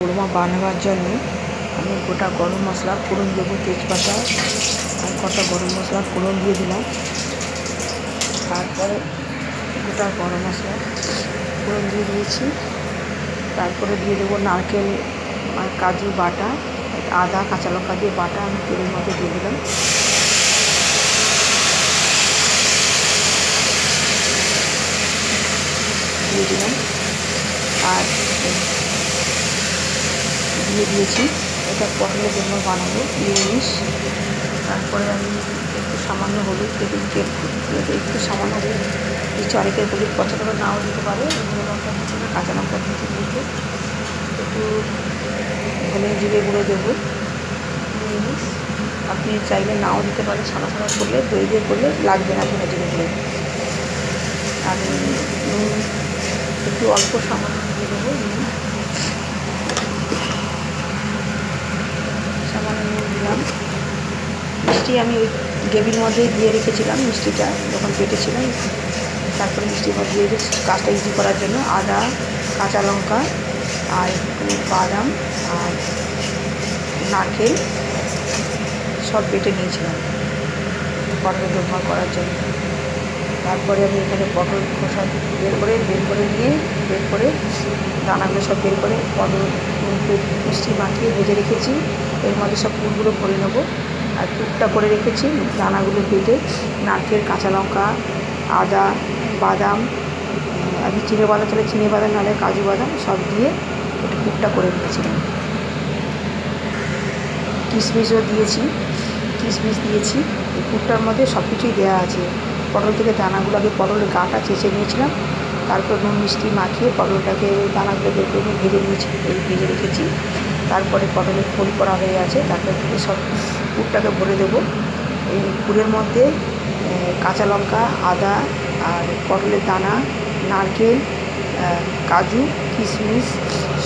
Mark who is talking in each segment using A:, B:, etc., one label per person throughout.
A: কোরমা বানাবার জন্য আমি গোটা গরম মশলা ফোড়ন দেবো, তেজপাতা আর গোটা গরম মশলা ফোড়ন দিয়ে দিলাম। তারপরে গোটা গরম মশলা ফোড়ন দিয়ে দিয়েছি। তারপরে দিয়ে দেবো নারকেল আর কাজু বাটা, আদা কাঁচা লঙ্কা দিয়ে বাটা আমি তেলের মধ্যে দিয়ে দিলাম। আর দিয়ে দিয়েছি এটা পটলের জন্য বানাবো নিরামিষ। তারপরে আমি একটু সামান্য হলুদ একটু সামান্য হলুদ দিচ্ছি। অনেকের হলুদ পছন্দ করে নাও দিতে পারে, গুঁড়ো লঙ্কা দিতে, কাঁচা লঙ্কা দিতে দিতে একটু ধনে জিরে গুঁড়ো দেবো নিরামিষ। আপনি চাইলে নাও দিতে পারেন, ছানা ছানা করলে দই দিয়ে করলে লাগবে না ধনে জিরে গুঁড়ো। আমি নুন একটু অল্প সামান্য দিয়ে দেবো, সামান্য নুন দিলাম। মিষ্টি আমি ওই গ্রেভির মধ্যেই দিয়ে রেখেছিলাম, মিষ্টিটা যখন কেটেছিলাম। তারপরে মিষ্টির মধ্যে দিয়ে কাজটা ইজি করার জন্য আদা কাঁচা লঙ্কা আর একটু বাদাম আর নারকেল সব বেটে নিয়েছিলাম পটল দোরমা করার জন্য। তারপরে আমি এখানে পটল খোসা বের করে দানাগুলো সব বের করে পটল মিষ্টি মাখিয়ে ভেজে রেখেছি। এর মধ্যে সব পুরগুলো ভরে নেবো। আর পুরটা করে রেখেছি দানাগুলো বেটে নারকেল কাঁচা লঙ্কা আদা বাদাম, আমি চিনে বাদাম তাহলে চিনে বাদাম নাহলে কাজু বাদাম সব দিয়ে একটু পুরটা করে রেখেছিলাম। কিশমিশও দিয়েছি, কিশমিশ দিয়েছি। এই পুরটার মধ্যে সব কিছুই দেওয়া আছে। পটল থেকে দানাগুলো আগে পটলের গাটা চেঁচে নিয়েছিলাম, তারপর নুন মিষ্টি মাখিয়ে পটলটাকে দানাগুলো বের করে ভেজে রেখেছি। তারপরে পটলের খোল করা হয়ে আছে, তারপরে সব পুরটাকে ভরে দেবো। এই পুরের মধ্যে কাঁচা লঙ্কা আদা আর পটলের দানা নারকেল কাজু কিশমিশ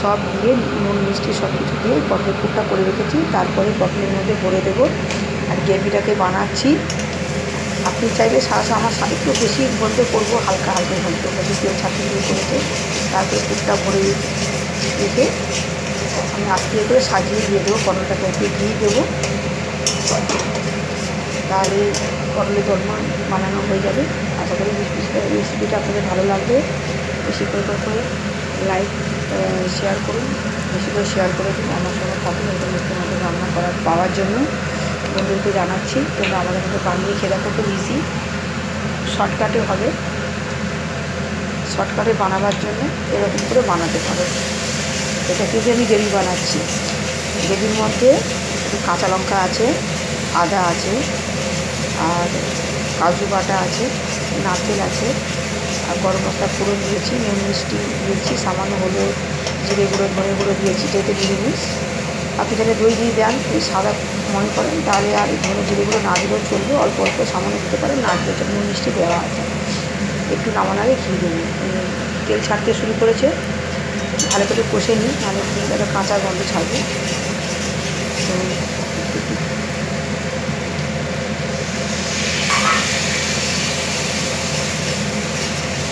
A: সব দিয়ে নুন মিষ্টি সব কিছু দিয়ে পটলের পুরটা করে রেখেছি। তারপরে পটলের মধ্যে ভরে দেবো আর গ্রেভিটাকে বানাচ্ছি। আপনি চাইলে আমার একটু বেশি বলতে করবো, হালকা বলতে বেশি তেল ছাড়তে দিয়ে করেছে। তারপরে পুরটা ভরে রেখে আমি আস্তে করে সাজিয়ে দিয়ে দেবো। পটলটাকে একটু দিয়ে দেবো, তাহলে পটলের দোরমা বানানো হয়ে যাবে। আশা করি রেসিপিটা আপনাদের ভালো লাগবে। বেশি করে লাইক শেয়ার করুন, বেশি করে শেয়ার করে দিন। আমার সঙ্গে থাকুন এরকম নতুন নতুন রান্না পাওয়ার জন্য বন্ধুদেরকে জানাচ্ছি। তোমরা আমাদের মধ্যে বানিয়ে খেয়ে দেখো, খুব ইজি শর্টকাটে হবে। শর্টকাটে বানাবার জন্য এরকম করে বানাতে পারো। এটাকে যে আমি গ্রেভি বানাচ্ছি, গ্রেভির মধ্যে একটু কাঁচা লঙ্কা আছে আদা আছে আর কাজু বাটা আছে নারকেল আছে আর গরম মশলা ফোড়ন দিয়েছি, নুন মিষ্টি দিয়েছি, সামান্য হলুদ জিরে গুঁড়ো ধনে গুঁড়ো দিয়েছি যেহেতু নিরামিষ। আপনি তাহলে দই দিয়ে দেন, যদি সাদা মনে করেন তাহলে আর ধনে জিরে গুঁড়ো না দিলেও চলবে, অল্প অল্প সামান্য দিতে পারেন। নারকেলটা নুন মিষ্টি দেওয়া আছে। একটু নামানোর আগে ঘি দেবেন। তেল ছাড়তে শুরু করেছে, ভালো করে কষে নিই, নাহলে একটা কাঁচা গন্ধ ছাড়বে। তো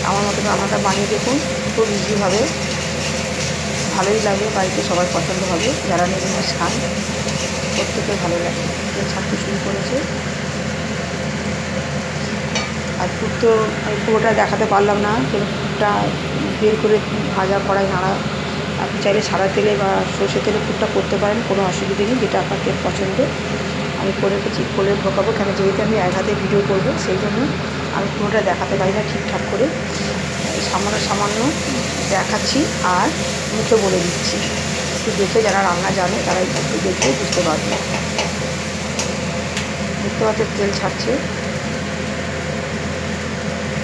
A: আমার মতো রান্নাটা বানিয়ে দেখুন, খুব ইজিভাবে, ভালোই লাগে, বাড়িতে সবার পছন্দ হবে। যারা নিরামিষ খান প্রত্যেকে ভালো লাগে। তেল ছাড়তে শুরু করেছে। আর পুর তো আমি পুরোটা দেখাতে পারলাম না, পুরটা বের করে ভাজা কড়াই নাড়া। আপনি চাইলে সাদা তেলে বা সর্ষে তেলে পুরটা করতে পারেন, কোনো অসুবিধে নেই, যেটা আপনার তেল পছন্দ। আমি করে রেখেছি, করে ঢোকাবো কেন, যেহেতু আমি এক হাতে ভিডিও করবো সেই জন্য আমি পুরোটা দেখাতে পারি না ঠিকঠাক করে। সামান্য দেখাচ্ছি আর মুখে বলে দিচ্ছি। একটু দেখে যারা রান্না জানে তারা একটু দেখে বুঝতে পারবে। দেখতে পাচ্ছে তেল ছাড়ছে।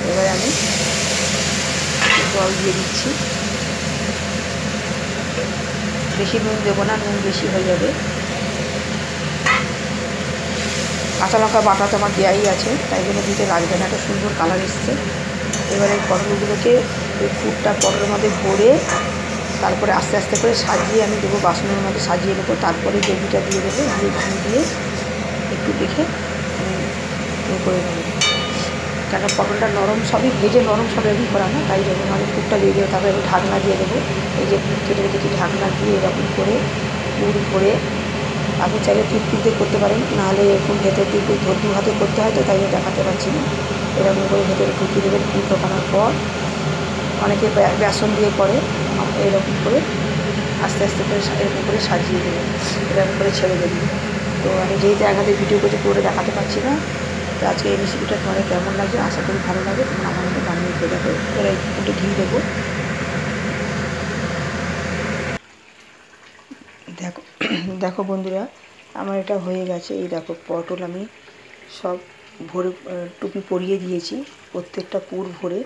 A: এবার আমি জল দিয়ে দিচ্ছি। বেশি নুন দেবো না, নুন বেশি হয়ে যাবে। কাঁচা লঙ্কা বাটা তো আমার দেওয়াই আছে, তাই জন্য দিতে লাগবে না, একটা সুন্দর কালার এসছে। এবারে পটলগুলোকে ওই পুরটা পটলের মধ্যে ভরে তারপরে আস্তে আস্তে করে সাজিয়ে আমি দেবো, বাসনের মধ্যে সাজিয়ে নেবো। তারপরে গ্রেভিটা দিয়ে দেবো, দিয়ে ঘি দিয়ে একটু দেখে করে নেবো। কেন পটলটা নরম, সবই ভেজে নরম সব রেডি করা না, তাই জন্য নাহলে পুরটা দিয়ে দেবো। তারপরে ঢাকনা দিয়ে দেবো। এই যে কেটে রেখেছি, ঢাকনা দিয়ে এরকম করে পুর ভরে, আপনি চাইলে টুথপিক দিয়ে করতে পারেন, নাহলে এরকম ভেতর দিয়ে একটু দু হাতে করতে হয় তো তাই দেখাতে পারছি না। এরকম করে ভেতরে ঢুকিয়ে দেবেন। পুর ঢোকানোর পর অনেকে বেসন দিয়ে করে, এরকম করে আস্তে আস্তে করে এরকম করে সাজিয়ে দেবেন, এরকম করে ছেড়ে দেবেন। তো আমি যেহেতু এক হাতে ভিডিও করে দেখাতে পারছি না, তো আজকে এই রেসিপিটা তোমাদের কেমন লাগছে আশা করি ভালো লাগে। তোমরা আমার মতো বানিয়ে খেয়ে দেখো। এবার একটু ঘি দেবো। দেখো দেখো বন্ধুরা, আমার এটা হয়ে গেছে। এই দেখো পটল আমি সব ভরে টুপি পরিয়ে দিয়েছি, প্রত্যেকটা পুর ভরে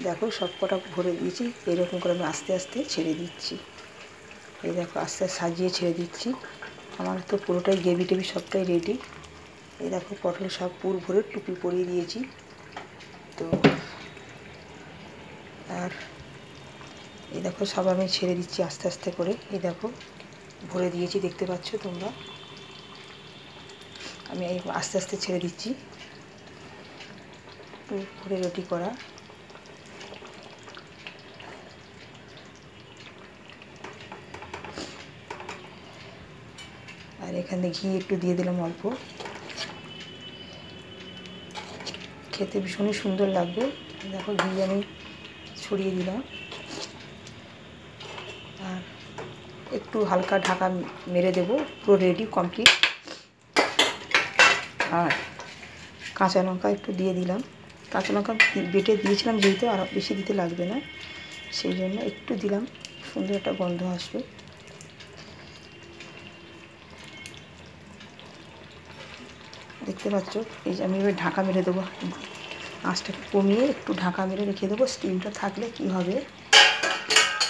A: দেখো সব কটা ভরে দিয়েছি। এরকম করে আমি আস্তে আস্তে ছেড়ে দিচ্ছি। এই দেখো আস্তে আস্তে সাজিয়ে ছেড়ে দিচ্ছি। আমার তো পুরোটাই গ্রেভি টেভি সবটাই রেডি। এই দেখো পটল সব পুর ভরে টুপি পরিয়ে দিয়েছি। তো আর এই দেখো সব আমি ছেড়ে দিচ্ছি আস্তে আস্তে করে। এই দেখো ভরে দিয়েছি, দেখতে পাচ্ছ তোমরা। আমি এই আস্তে আস্তে ছেড়ে দিচ্ছি, পুর ভরে রুটি করা। আর এখানে ঘি একটু দিয়ে দিলাম অল্প, খেতে ভীষণই সুন্দর লাগবে। দেখো ঘি আমি ছড়িয়ে দিলাম, আর একটু হালকা ঢাকা মেরে দেবো। পুরো রেডি কমপ্লিট। আর কাঁচা লঙ্কা একটু দিয়ে দিলাম। কাঁচা লঙ্কা বেটে দিয়েছিলাম যেহেতু, আর বেশি দিতে লাগবে না, সেই জন্য একটু দিলাম, সুন্দর একটা গন্ধ আসবে। দেখতে পাচ্ছ। এই যে আমি এবার ঢাকা মেরে দেবো, আঁচটাকে কমিয়ে একটু ঢাকা মেরে রেখে দেবো। স্টিমটা থাকলে কি হবে,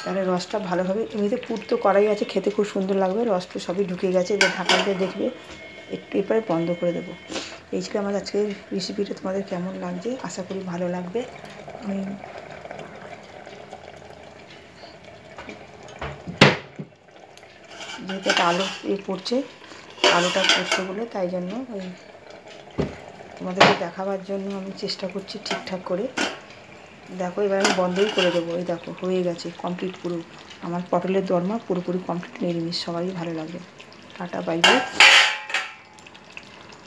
A: তাহলে রসটা ভালোভাবে, এমনিতে পুর তো করাই আছে, খেতে খুব সুন্দর লাগবে। রসটা সবই ঢুকে গেছে। এবার ঢাকা দিয়ে দেখবে, একটু এরপরে বন্ধ করে দেবো। এই ছিল আমার আজকে রেসিপিটা। তোমাদের কেমন লাগছে আশা করি ভালো লাগবে। আমি যেহেতু একটা আলু পড়ছে, আলুটা পড়ছে বলে তাই জন্য ওই তোমাদেরকে দেখাবার জন্য আমি চেষ্টা করছি ঠিকঠাক করে। দেখো এবার আমি বন্ধই করে দেবো। এই দেখো হয়ে গেছে কমপ্লিট। পুরো আমার পটলের দরমা পুরোপুরি কমপ্লিট, নিরামিষ, সবারই ভালো লাগবে। Tata, bye bye.